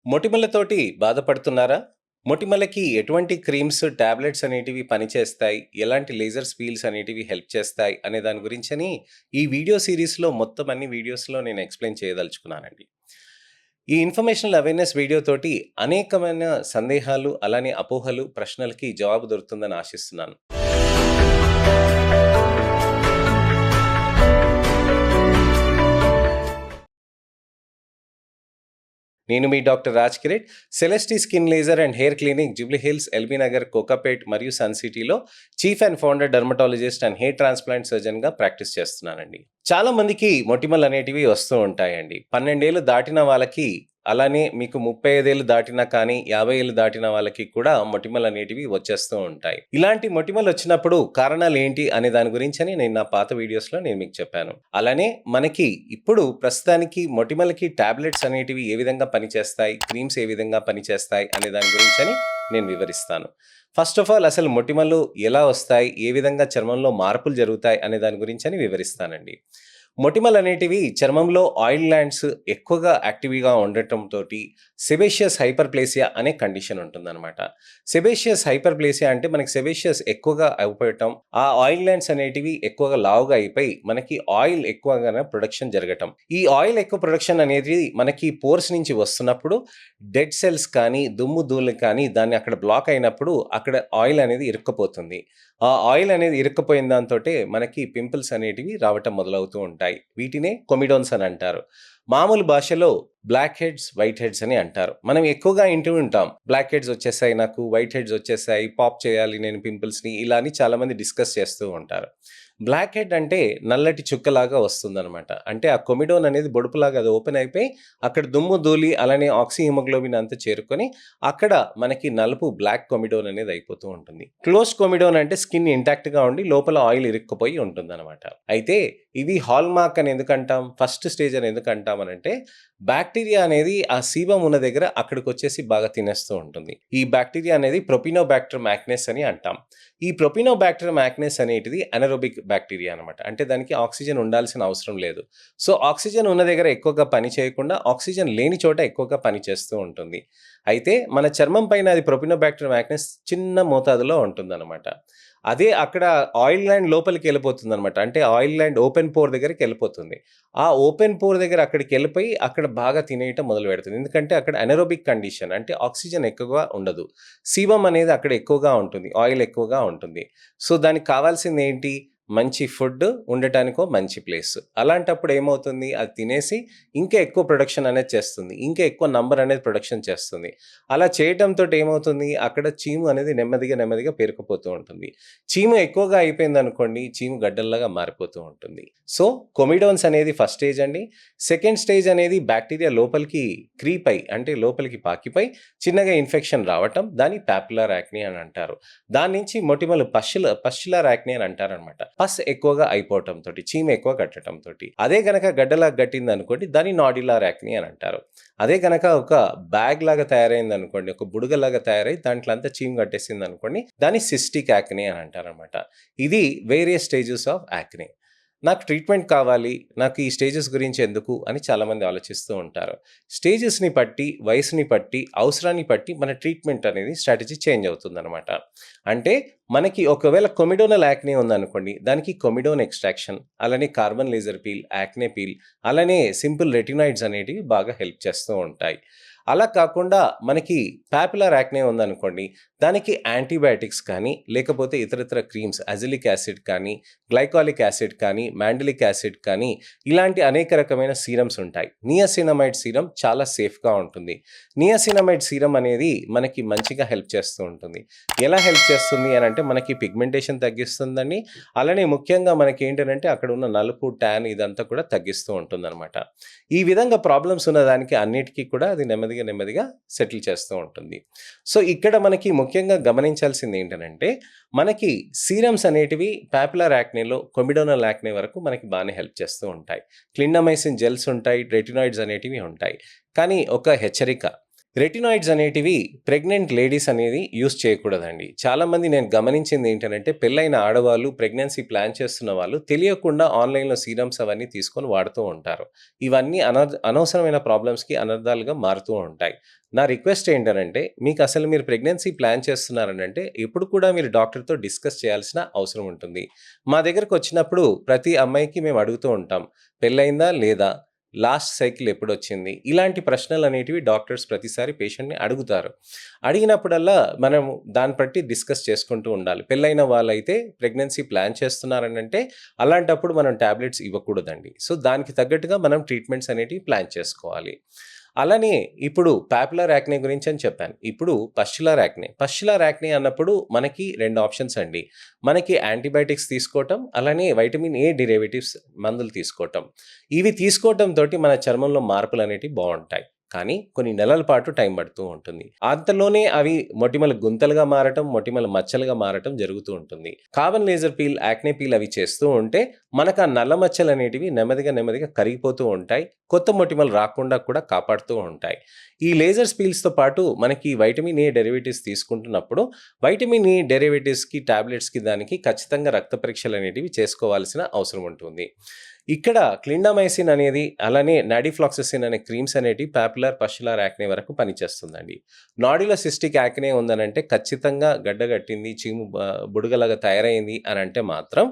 మొటిమలతోటి బాధపడుతున్నారా? మొటిమలకి ఎటువంటి creams, tablets అనేటివి పనిచేస్తాయి? ఎలాంటి లేజర్ పీల్స్ అనేటివి హెల్ప్ చేస్తాయి? అనే దాని గురించని ఈ వీడియో సీరీస్‌లో మొత్తం అన్ని వీడియోస్‌లో నేను ఎక్స్‌ప్లెయిన్ చేయదలుచుకున్నానండి. ఈ ఇన్ఫర్మేషనల్ అవేర్‌నెస్ వీడియోతోటి అనేకమైన సందేహాలు, అలానే అపోహలు, ప్రశ్నలకి జవాబు దొరుకుతుందని ఆశిస్తున్నాను. నేను మీ doctor Raj Kiran, Celestee skin laser and hair clinic, Jubilee Hills, LB Nagar, Kokapet మరియు సన్ సిటీలో chief and founder dermatologist and hair transplant సర్జన్‌గా ప్రాక్టీస్ చేస్తున్నానండి. చాలా మందికి మొటిమలు అనేటివి వస్తూ ఉంటాయండి. 12 ఏళ్ళు దాటిన వాళ్ళకి, అలానే మీకు 35 ఏళ్ళు దాటినా కానీ, 50 ఏళ్ళు దాటిన వాళ్ళకి కూడా మొటిమలు అనేటివి వచ్చేస్తూ ఉంటాయి. ఇలాంటి మొటిమలు వచ్చినప్పుడు కారణాలు ఏంటి అనే దాని గురించని నేను నా పాత వీడియోస్‌లో నేను మీకు చెప్పాను. అలానే మనకి ఇప్పుడు ప్రస్తుతానికి మొటిమలకి టాబ్లెట్స్ అనేటివి ఏ విధంగా పనిచేస్తాయి, క్రీమ్స్ ఏ విధంగా పనిచేస్తాయి అనే దాని గురించని నేను వివరిస్తాను. ఫస్ట్ ఆఫ్ ఆల్ అసలు మొటిమలు ఎలా వస్తాయి, ఏ విధంగా చర్మంలో మార్పులు జరుగుతాయి అనే దాని గురించని వివరిస్తానండి. మొటిమలు అనేటివి చర్మంలో ఆయిల్ గ్లాండ్స్ ఎక్కువగా యాక్టివ్‌గా ఉండటంతోటి సెబేషియస్ హైపర్‌ప్లేసియా అనే కండిషన్ ఉంటుందన్నమాట. సెబేషియస్ హైపర్‌ప్లేసియా అంటే మనకి సెబేషియస్ ఎక్కువగా అయిపోవటం, ఆ ఆయిల్ గ్లాండ్స్ అనేటివి ఎక్కువగా లావుగా అయిపోయి మనకి ఆయిల్ ఎక్కువగా ప్రొడక్షన్ జరగటం. ఈ ఆయిల్ ఎక్కువ ప్రొడక్షన్ అనేది మనకి పోర్స్ నుంచి వస్తున్నప్పుడు డెడ్ సెల్స్ కానీ, దుమ్ము ధూళి కానీ దాన్ని అక్కడ బ్లాక్ అయినప్పుడు అక్కడ ఆయిల్ అనేది ఇరుక్కుపోతుంది. ఆ ఆయిల్ అనేది ఇరుక్కుపోయిన దాంతోటే మనకి పింపుల్స్ అనేటివి రావటం మొదలవుతూ ఉంటాయి. వీటినే కొమిడోన్స్ అని అంటారు. మామూలు భాషలో బ్లాక్ హెడ్స్, వైట్ హెడ్స్ అని అంటారు. మనం ఎక్కువగా ఇంటూ ఉంటాం. బ్లాక్ హెడ్స్ వచ్చేసాయి నాకు, వైట్ హెడ్స్ వచ్చేసాయి, పాప్ చేయాలి నేను పింపుల్స్‌ని ఇలా అని చాలామంది డిస్కస్ చేస్తూ ఉంటారు. బ్లాక్ హెడ్ అంటే నల్లటి చుక్కలాగా వస్తుందనమాట. అంటే ఆ కొమిడోన్ అనేది బొడుపులాగా అది ఓపెన్ అయిపోయి అక్కడ దుమ్ము, ధూళి అలానే ఆక్సీ హిమోగ్లోబిన్ అంతా చేరుకొని అక్కడ మనకి నలుపు బ్లాక్ కొమిడోన్ అనేది అయిపోతూ ఉంటుంది. క్లోజ్డ్ కొమిడోన్ అంటే స్కిన్ ఇంటాక్ట్‌గా ఉండి లోపల ఆయిల్ ఇరుక్కుపోయి ఉంటుందనమాట. అయితే ఇవి హాల్ మార్క్ అని ఎందుకంటాం? ఫస్ట్ స్టేజ్ అని ఎందుకంటాం అనంటే బాక్టీరియా అనేది ఆ సీబమ్ ఉన్న దగ్గర అక్కడికొచ్చేసి బాగా తినేస్తూ ఉంటుంది. ఈ బాక్టీరియా అనేది ప్రొపినోబాక్టర్ మ్యాగ్నస్ అని అంటాం. ఈ ప్రొపినోబాక్టర్ మ్యాగ్నస్ అనేటిది అనరోబిక్ బాక్టీరియా అనమాట. అంటే దానికి ఆక్సిజన్ ఉండాల్సిన అవసరం లేదు. సో, ఆక్సిజన్ ఉన్న దగ్గర ఎక్కువగా పని చేయకుండా ఆక్సిజన్ లేని చోట ఎక్కువగా పని చేస్తూ ఉంటుంది. అయితే మన చర్మం పైన అది ప్రొపినోబాక్టర్ మ్యాగ్నస్ చిన్న మోతాదులో ఉంటుందన్నమాట. అదే అక్కడ ఆయిల్ గ్లాండ్ లోపలికెళ్ళిపోతుందనమాట. అంటే ఆయిల్ గ్లాండ్ ఓపెన్ పోర్ దగ్గరికెళ్ళిపోతుంది. ఆ ఓపెన్ పోర్ దగ్గర అక్కడికెళ్ళిపోయి అక్కడ బాగా తినేయటం మొదలుపెడుతుంది. ఎందుకంటే అక్కడ అనరోబిక్ కండిషన్ అంటే ఆక్సిజన్ ఎక్కువగా ఉండదు. సీబమ్ అనేది అక్కడ ఎక్కువగా ఉంటుంది. ఆయిల్ ఎక్కువగా ఉంటుంది. సో, దానికి కావాల్సిందేంటి? మంచి ఫుడ్, ఉండటానికో మంచి ప్లేస్. అలాంటప్పుడు ఏమవుతుంది? అది తినేసి ఇంకా ఎక్కువ ప్రొడక్షన్ అనేది చేస్తుంది. ఇంకా ఎక్కువ నంబర్ అనేది ప్రొడక్షన్ చేస్తుంది. అలా చేయటంతోటి ఏమవుతుంది? అక్కడ చీము అనేది నెమ్మదిగా, నెమ్మదిగా పేరుకుపోతూ ఉంటుంది. చీము ఎక్కువగా అయిపోయిందనుకోండి, చీము గడ్డల్లాగా మారిపోతూ ఉంటుంది. సో, కొమిడోన్స్ అనేది ఫస్ట్ స్టేజ్ అండి. సెకండ్ స్టేజ్ అనేది బాక్టీరియా లోపలికి క్రీప్ అయ్యి అంటే లోపలికి పాకిపోయి చిన్నగా ఇన్ఫెక్షన్ రావటం, దాన్ని పాపులర్ యాక్ని అని అంటారు. దాని నుంచి మొటిమలు పస్చులర్ యాక్ని అని అంటారనమాట. పస్ ఎక్కువగా అయిపోవటంతోటి, చీమ ఎక్కువ కట్టటంతోటి. అదే గనక గడ్డలాగా గట్టిందనుకోండి, దాన్ని నాడ్యులర్ యాక్ని అని అంటారు. అదే గనక ఒక బ్యాగ్ లాగా తయారైందనుకోండి, ఒక బుడగలాగా తయారై దాంట్లో అంతా చీమ కట్టేసిందనుకోండి, దాన్ని సిస్టిక్ యాక్ని అని అంటారనమాట. ఇది వేరియస్ స్టేజెస్ ఆఫ్ యాక్ని. నాకు ట్రీట్మెంట్ కావాలి, నాకు ఈ స్టేజెస్ గురించి ఎందుకు అని చాలామంది ఆలోచిస్తూ ఉంటారు. స్టేజెస్‌ని బట్టి, వయసుని బట్టి, అవసరాన్ని బట్టి మన ట్రీట్మెంట్ అనేది స్ట్రాటజీ చేంజ్ అవుతుందనమాట. అంటే మనకి ఒకవేళ కొమిడోనల్ యాక్నే ఉందనుకోండి, దానికి కొమిడోన్ ఎక్స్ట్రాక్షన్, అలానే carbon laser peel, acne peel, అలానే సింపుల్ రెటినాయిడ్స్ అనేటివి బాగా హెల్ప్ చేస్తూ ఉంటాయి. అలా కాకుండా మనకి పాపులర్ యాక్నే ఉందనుకోండి, దానికి యాంటీబయాటిక్స్ కానీ, లేకపోతే ఇతరితర క్రీమ్స్ అజిలిక్ యాసిడ్ కానీ, గ్లైకాలిక్ యాసిడ్ కానీ, మాండలిక్ యాసిడ్ కానీ ఇలాంటి అనేక రకమైన సీరమ్స్ ఉంటాయి. నియాసినమైడ్ సీరం చాలా సేఫ్‌గా ఉంటుంది. నియాసినమైడ్ సీరం అనేది మనకి మంచిగా హెల్ప్ చేస్తూ ఉంటుంది. ఎలా హెల్ప్ చేస్తుంది అనంటే మనకి పిగ్మెంటేషన్ తగ్గిస్తుందండి. అలానే ముఖ్యంగా మనకేంటనంటే అక్కడ ఉన్న నలుపు, టాన్ ఇదంతా కూడా తగ్గిస్తూ ఉంటుందనమాట. ఈ విధంగా ప్రాబ్లమ్స్ ఉన్నదానికి అన్నిటికి కూడా అది నెమ్మదిగా, నెమ్మదిగా సెటిల్ చేస్తూ ఉంటుంది. సో, ఇక్కడ మనకి ముఖ్యంగా గమనించాల్సింది ఏంటనంటే, మనకి సీరమ్స్ అనేటివి పాపులర్ యాక్నేలో కొమిడోనల్ యాక్నే వరకు మనకి బానే హెల్ప్ చేస్తూ ఉంటాయి. క్లిండమైసిన్ జెల్స్ ఉంటాయి, రెటినాయిడ్స్ అనేటివి ఉంటాయి. కానీ ఒక హెచ్చరిక, రెటినాయిడ్స్ అనేటివి ప్రెగ్నెంట్ లేడీస్ అనేది యూజ్ చేయకూడదండి. చాలామంది నేను గమనించింది ఏంటనంటే, పెళ్ళైన ఆడవాళ్ళు ప్రెగ్నెన్సీ ప్లాన్ చేస్తున్న వాళ్ళు తెలియకుండా ఆన్‌లైన్‌లో సీరమ్స్ అవన్నీ తీసుకొని వాడుతూ ఉంటారు. ఇవన్నీ అనవసరమైన ప్రాబ్లమ్స్‌కి అనర్థాలుగా మారుతూ ఉంటాయి. నా రిక్వెస్ట్ ఏంటనంటే, మీకసలు మీరు ప్రెగ్నెన్సీ ప్లాన్ చేస్తున్నారనంటే, ఎప్పుడు కూడా మీరు డాక్టర్‌తో డిస్కస్ చేయాల్సిన అవసరం ఉంటుంది. మా దగ్గరకొచ్చినప్పుడు ప్రతి అమ్మాయికి మేము అడుగుతూ ఉంటాం. పెళ్లయిందా? లేదా? లాస్ట్ సైకిల్ ఎప్పుడొచ్చింది? ఇలాంటి ప్రశ్నలనేటివి డాక్టర్స్ ప్రతిసారి పేషెంట్‌ని అడుగుతారు. అడిగినప్పుడల్లా మనం దాన్ని బట్టి డిస్కస్ చేసుకుంటూ ఉండాలి. పెళ్లైన వాళ్ళైతే ప్రెగ్నెన్సీ ప్లాన్ చేస్తున్నారనంటే అలాంటప్పుడు మనం టాబ్లెట్స్ ఇవ్వకూడదండి. సో, దానికి తగ్గట్టుగా మనం ట్రీట్మెంట్స్ అనేటివి ప్లాన్ చేసుకోవాలి. అలానే ఇప్పుడు పాపులర్ యాక్నే గురించని చెప్పాను. ఇప్పుడు పస్చులర్ యాక్నే అన్నప్పుడు మనకి 2 ఆప్షన్స్ అండి. మనకి యాంటీబయాటిక్స్ తీసుకోవటం, అలానే వైటమిన్ ఏ డెరివేటివ్స్ మందులు తీసుకోవటం. ఇవి తీసుకోవటంతోటి మన చర్మంలో మార్పులనేటివి బావుంటాయి. కానీ కొన్ని నెలల పాటు టైం పడుతూ ఉంటుంది. అంతలోనే అవి మొటిమల గుంతలుగా మారటం, మొటిమల మచ్చలుగా మారటం జరుగుతూ ఉంటుంది. Carbon laser peel, acne peel అవి చేస్తూ ఉంటే మనకు ఆ నల్ల మచ్చలనేటివి నెమ్మదిగా కరిగిపోతూ ఉంటాయి. కొత్త మొటిమలు రాకుండా కూడా కాపాడుతూ ఉంటాయి. ఈ లేజర్ పీల్స్‌తో పాటు మనకి వైటమిన్ ఏ డెరివేటివ్స్ తీసుకుంటున్నప్పుడు, వైటమిన్ ఈ డెరివేటివ్స్‌కి, టాబ్లెట్స్‌కి దానికి ఖచ్చితంగా రక్త పరీక్షలనేటివి చేసుకోవాల్సిన అవసరం ఉంటుంది. ఇక్కడ క్లిండామైసిన్ అనేది, అలానే నాడిఫ్లాక్ససిన్ అనే క్రీమ్స్ అనేటివి పస్చులర్ యాక్నే వరకు పనిచేస్తుందండి. నాడ్యులర్ సిస్టిక్ యాక్నే ఉందనంటే ఖచ్చితంగా గడ్డగట్టింది, చీము బుడగలాగా తయారైంది అనంటే మాత్రం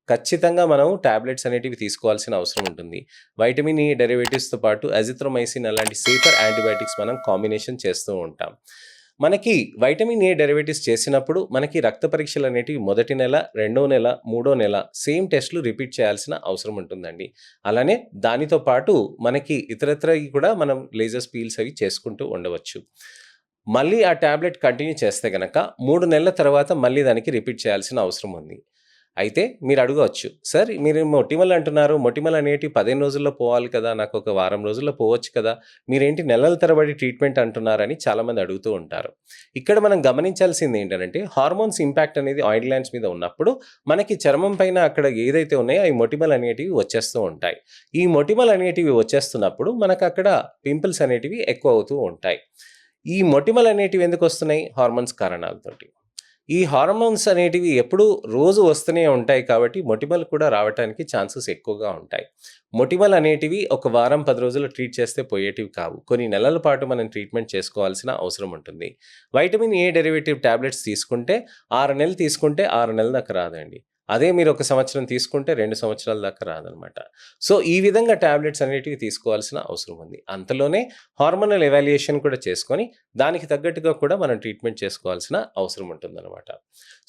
ఖచ్చితంగా మనం టాబ్లెట్స్ అనేటివి తీసుకోవాల్సిన అవసరం ఉంటుంది. వైటమిన్ ఈ డెరివేటివ్స్‌తో పాటు అజిత్రోమైసిన్ అలాంటి సేఫర్ యాంటీబయాటిక్స్ మనం కాంబినేషన్ చేస్తూ ఉంటాం. మనకి వైటమిన్ ఏ డెరివేటివ్స్ చేసినప్పుడు మనకి రక్త పరీక్షలనేటివి మొదటి నెల, రెండో నెల, మూడో నెల సేమ్ టెస్ట్‌లు రిపీట్ చేయాల్సిన అవసరం ఉంటుందండి. అలానే దానితో పాటు మనకి ఇతరత్రయి కూడా మనం లేజర్ పీల్స్ అవి చేసుకుంటూ ఉండవచ్చు. మళ్ళీ ఆ టాబ్లెట్ కంటిన్యూ చేస్తే గనక 3 నెలల తర్వాత మళ్ళీ దానికి రిపీట్ చేయాల్సిన అవసరం ఉంది. అయితే మీరు అడగవచ్చు, "సార్ మీరు మొటిమలు అంటున్నారు. మొటిమలు అనేటివి 15 రోజుల్లో పోవాలి కదా! నాకొక వారం రోజుల్లో పోవచ్చు కదా! మీరేంటి నెలల తరబడి ట్రీట్మెంట్ అంటున్నారని" చాలామంది అడుగుతూ ఉంటారు. ఇక్కడ మనం గమనించాల్సింది ఏంటనంటే, హార్మోన్స్ ఇంపాక్ట్ అనేది ఆయిల్ గ్లాండ్స్ మీద ఉన్నప్పుడు మనకి చర్మం పైన అక్కడ ఏదైతే ఉన్నాయో ఈ మొటిమలు అనేటివి వచ్చేస్తూ ఉంటాయి. ఈ మొటిమలు అనేటివి వచ్చేస్తున్నప్పుడు మనకక్కడ పింపుల్స్ అనేటివి ఎక్కువ అవుతూ ఉంటాయి. ఈ మొటిమలు అనేటివి ఎందుకొస్తున్నాయి? హార్మోన్స్ కారణాలతోటి. ఈ హార్మోన్స్ అనేటివి ఎప్పుడూ రోజు వస్తూనే ఉంటాయి కాబట్టి మొటిమలు కూడా రావటానికి ఛాన్సెస్ ఎక్కువగా ఉంటాయి. మొటిమలు అనేటివి ఒక వారం, 10 రోజులు ట్రీట్ చేస్తే పోయేటివి కావు. కొన్ని నెలల పాటు మనం ట్రీట్మెంట్ చేసుకోవాల్సిన అవసరం ఉంటుంది. వైటమిన్ ఏ డెరివేటివ్ టాబ్లెట్స్ తీసుకుంటే 6 నెలలు తీసుకుంటే 6 నెలల దాకా రాదండి. అదే మీరు ఒక సంవత్సరం తీసుకుంటే 2 సంవత్సరాల దాకా రాదనమాట. సో, ఈ విధంగా టాబ్లెట్స్ అనేటివి తీసుకోవాల్సిన అవసరం ఉంది. అంతలోనే హార్మోనల్ ఎవాల్యుయేషన్ కూడా చేసుకొని దానికి తగ్గట్టుగా కూడా మనం ట్రీట్మెంట్ చేసుకోవాల్సిన అవసరం ఉంటుందనమాట.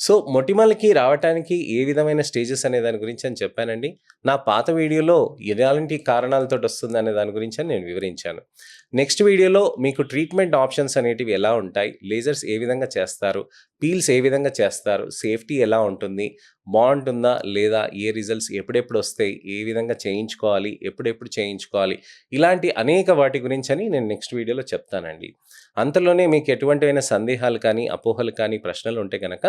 సో, మొటిమలకి రావటానికి ఏ విధమైన స్టేజెస్ అనే దాని గురించి అని చెప్పానండి. నా పాత వీడియోలో ఎలాంటి కారణాలతోటి వస్తుందనే దాని గురించని నేను వివరించాను. నెక్స్ట్ వీడియోలో మీకు ట్రీట్మెంట్ ఆప్షన్స్ అనేటివి ఎలా ఉంటాయి, లేజర్స్ ఏ విధంగా చేస్తారు, పీల్స్ ఏ విధంగా చేస్తారు, సేఫ్టీ ఎలా ఉంటుంది, బావుంటుందా లేదా, ఏ రిజల్ట్స్ ఎప్పుడెప్పుడు వస్తాయి, ఏ విధంగా చేయించుకోవాలి, ఎప్పుడెప్పుడు చేయించుకోవాలి, ఇలాంటి అనేక వాటి గురించని నేను నెక్స్ట్ వీడియోలో చెప్తానండి. అంతలోనే మీకు ఎటువంటివైన సందేహాలు కానీ, అపోహలు కానీ, ప్రశ్నలు ఉంటే గనక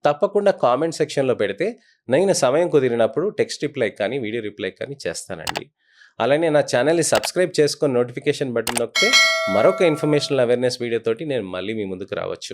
తప్పకుండా కామెంట్ సెక్షన్‌లో పెడితే నేను సమయం కుదిరినప్పుడు టెక్స్ట్ రిప్లై కానీ, వీడియో రిప్లై కానీ చేస్తానండి. అలానే నా ఛానల్‌ని సబ్స్క్రైబ్ చేసుకొని నోటిఫికేషన్ బటన్ నొక్కితే మరొక ఇన్ఫర్మేషనల్ అవేర్‌నెస్ వీడియోతోటి నేను మళ్ళీ మీ ముందుకు రావచ్చు.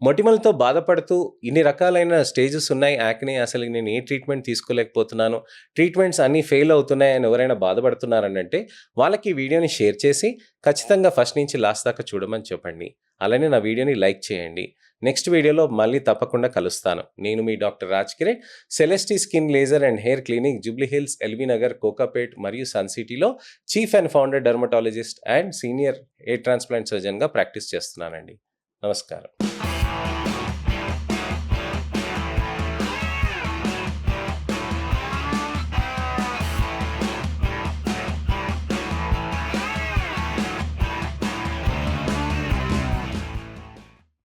మొటిమలతో బాధపడుతూ ఇన్ని రకాలైన స్టేజెస్ ఉన్నాయి యాక్నే, అసలు నేను ఏ ట్రీట్మెంట్ తీసుకోలేకపోతున్నాను, ట్రీట్మెంట్స్ అన్నీ ఫెయిల్ అవుతున్నాయని ఎవరైనా బాధపడుతున్నారనంటే వాళ్ళకి ఈ వీడియోని షేర్ చేసి ఖచ్చితంగా ఫస్ట్ నుంచి లాస్ట్ దాకా చూడమని చెప్పండి. అలానే నా వీడియోని లైక్ చేయండి. నెక్స్ట్ వీడియోలో మళ్ళీ తప్పకుండా కలుస్తాను. నేను మీ doctor Raj Kiran, Celestee skin laser and hair clinic, Jubilee Hills, LB Nagar, Kokapet మరియు సన్ సిటీలో chief and founder dermatologist and senior hair transplant సర్జన్‌గా ప్రాక్టీస్ చేస్తున్నానండి. నమస్కారం.